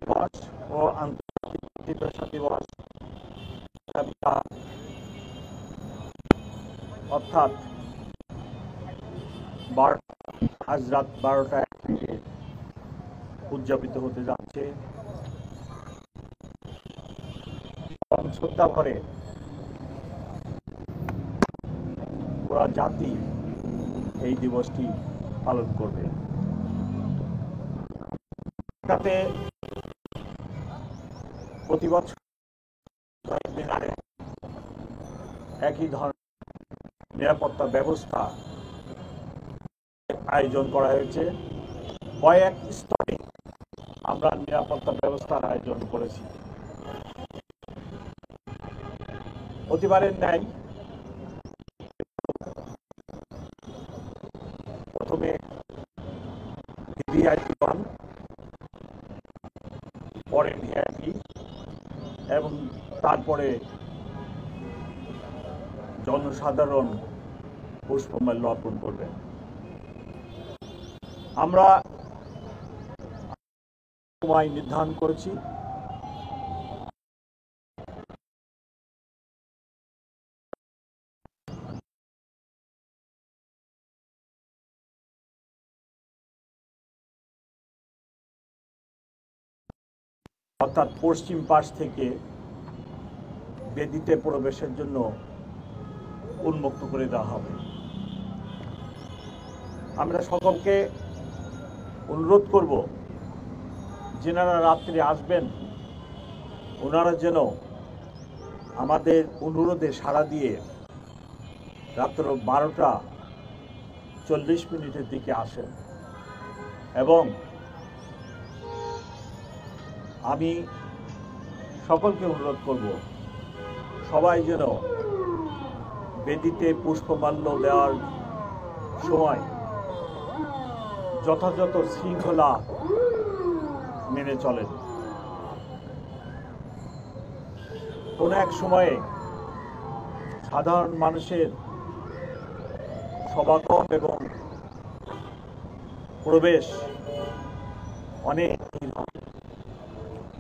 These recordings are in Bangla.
দিবস ও আন্তর্জাতিক মাতৃভাষা দিবস অর্থাৎ আজ রাত 12টায় উদযাপিত হতে যাচ্ছে। শ্রদ্ধা ভরে পুরা জাতি এই দিবসটি পালন করবে। তাতে প্রতি বছর একই ধরনের নিরাপত্তা ব্যবস্থা আয়োজন করা হয়েছে। কয়েক স্তরে আমরা নিরাপত্তা ব্যবস্থার আয়োজন করেছি। প্রতিবারের ন্যায় প্রথমে ভিভিআইপি 1, পরে ভিআইপি এবং তারপরে জনসাধারণ পুষ্পমাল্য অর্পণ করবেন। আমরা সময় নির্ধারণ করেছি। অর্থাৎ পশ্চিম পাশ থেকে বেদিতে প্রবেশের জন্য উন্মুক্ত করে দেওয়া হবে। আমরা সকলকে অনুরোধ করব, যেনারা রাত্রে আসবেন ওনারা যেন আমাদের অনুরোধে সাড়া দিয়ে রাত্র 12:40 দিকে আসেন। এবং আমি সকলকে অনুরোধ করব, সবাই যেন বেদিতে পুষ্পমাল্য দেওয়ার সময় যথাযথ শৃঙ্খলা মেনে চলেন। কোন এক সময়ে সাধারণ মানুষের সমাগম এবং প্রবেশ অনেক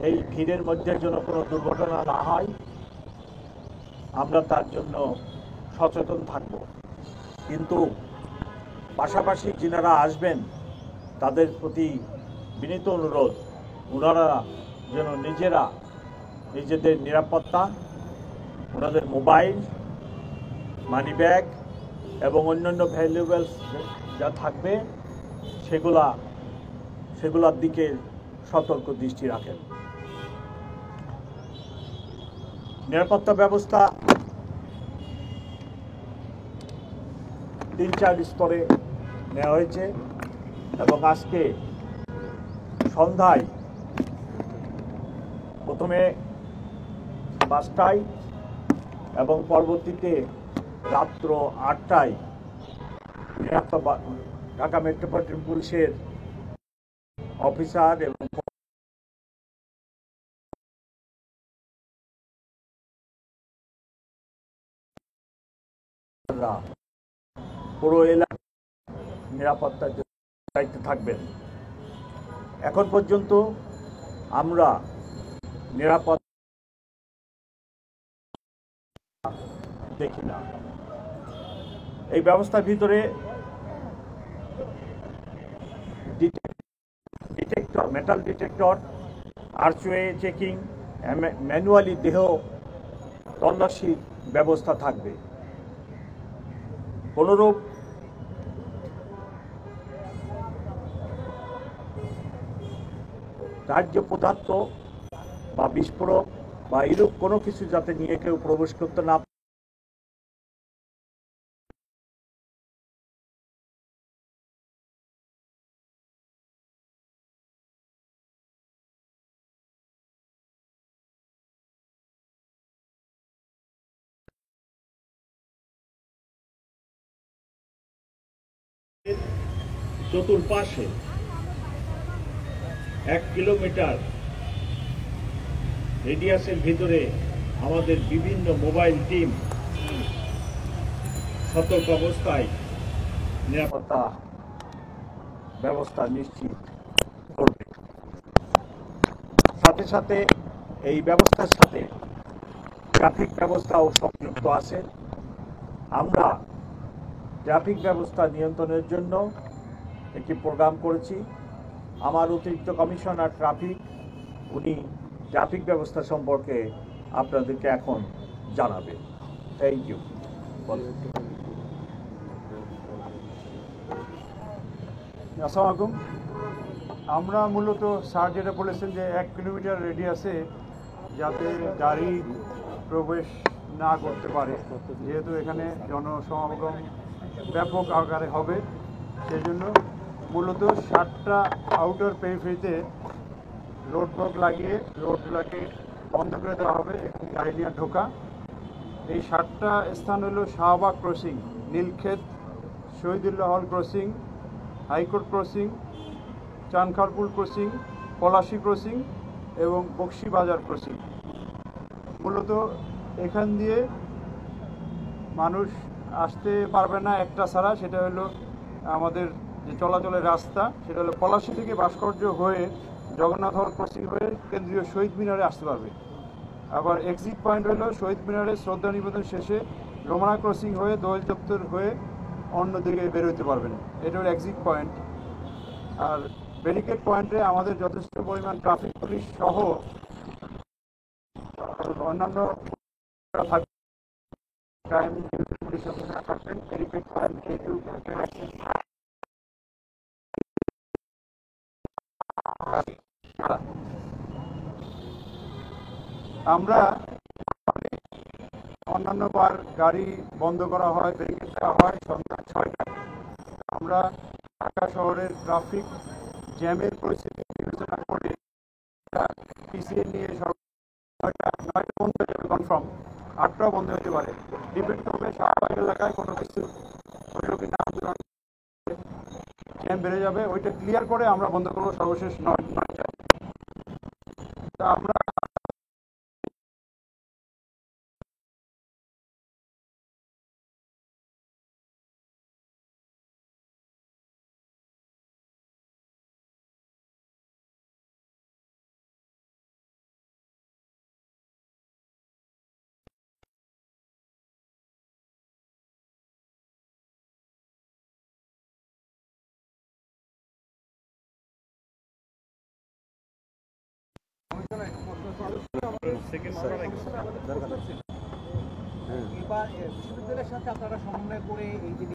এই ভিড়ের মধ্যে যেন কোনো দুর্ঘটনা না হয়, আমরা তার জন্য সচেতন থাকব। কিন্তু পাশাপাশি যিনারা আসবেন তাদের প্রতি বিনীত অনুরোধ, ওনারা যেন নিজেদের নিরাপত্তা, ওনাদের মোবাইল, মানি ব্যাগ এবং অন্যান্য ভ্যালুয়েবলস যা থাকবে সেগুলার দিকে সতর্ক দৃষ্টি রাখেন। নিরাপত্তা ব্যবস্থা 3-4 স্তরে নেওয়া হয়েছে এবং আজকে সন্ধ্যায় প্রথমে 5টায় এবং পরবর্তীতে রাত্র 8টায় ঢাকা মেট্রোপলিটন পুলিশের অফিসার এবং পুরো এলাকা নিরাপত্তার দায়িত্বে থাকবেন। এখন পর্যন্ত আমরা নিরাপত্তা দেখি না। এই ব্যবস্থার ভিতরে detector, metal detector, archway checking, manually দেহ তল্লাশির ব্যবস্থা থাকবে। কোনরূপ দাহ্য পদার্থ বা বিস্ফোরক বা এরূপ কোনো কিছু যাতে নিয়ে কেউ প্রবেশ করতে না চতুর্পাশে 1 কিলোমিটার রেডিয়াসের ভিতরে আমাদের বিভিন্ন মোবাইল টিম সতর্ক অবস্থায় নিরাপত্তা ব্যবস্থা নিশ্চিত করবে। সাথে সাথে এই ব্যবস্থার সাথে ট্রাফিক ব্যবস্থাও সংযুক্ত আছে। আমরা ট্রাফিক ব্যবস্থা নিয়ন্ত্রণের জন্য একটি প্রোগ্রাম করেছি। আমার অতিরিক্ত কমিশনার ট্রাফিক উনি ট্রাফিক ব্যবস্থা সম্পর্কে আপনাদেরকে এখন জানাবেন। Thank you. আসসালামু আলাইকুম। আমরা মূলত স্যার যেটা বলেছেন যে 1 কিলোমিটার রেডিয়াসে যাতে গাড়ি প্রবেশ না করতে পারে, যেহেতু এখানে জনসমাগম ব্যাপক আকারে হবে, সেজন্য মূলত 7টা আউটার পেরিফেরিতে রোডব্লক লাগিয়ে রোডগুলোকে বন্ধ করে দেওয়া হবে এবং গাড়ি নিয়ে ঢোকা। এই 7টা স্থান হলো শাহবাগ ক্রসিং, নীলক্ষেত, শহীদুল্লাহ হল crossing, high court crossing, Chankharpul crossing, Palashi crossing এবং বক্সি বাজার ক্রসিং। মূলত এখান দিয়ে মানুষ আসতে পারবে না একটা ছাড়া, সেটা হলো আমাদের যে চলাচলের রাস্তা, সেটা হলো পলাশী থেকে ভাস্কর্য হয়ে জগন্নাথ হল ক্রসিং হয়ে কেন্দ্রীয় শহীদ মিনারে আসতে পারবে। আবার এক্সিট পয়েন্ট হলো শহীদ মিনারে শ্রদ্ধা নিবেদন শেষে রোমানা ক্রসিং হয়ে দোয়েল চত্বর হয়ে অন্যদিকে বের হতে পারবেন। এটা হলো এক্সিট পয়েন্ট। আর ব্যারিকেড পয়েন্টে আমাদের যথেষ্ট পরিমাণ ট্রাফিক পুলিশ সহ অন্যান্য থাকবে, ক্রাইম পুলিশ অফিসার থাকবেন ব্যারিকেড পয়েন্ট। আমরা অন্যান্য বার গাড়ি বন্ধ করা হয়, ব্যারিকেড দেওয়া হয় সন্ধ্যা 6টায়। আমরা ঢাকা শহরের ট্রাফিক জ্যামের পরিস্থিতি বিবেচনা করে পিছিয়ে নিয়ে 9টা বন্ধ হয়ে যাবে কনফার্ম, 8টাও বন্ধ হতে পারে, ডিপেন্ড করবে শাহবাগ এলাকায় কোনো কিছু হইল কিনা, আন্দোলন জ্যাম বেড়ে যাবে, ওইটা ক্লিয়ার করে আমরা বন্ধ করবো সর্বশেষ 9টায়। তা আমরা এবার বিশ্ববিদ্যালয়ের সাথে আপনারা সমন্বয় করে এই যে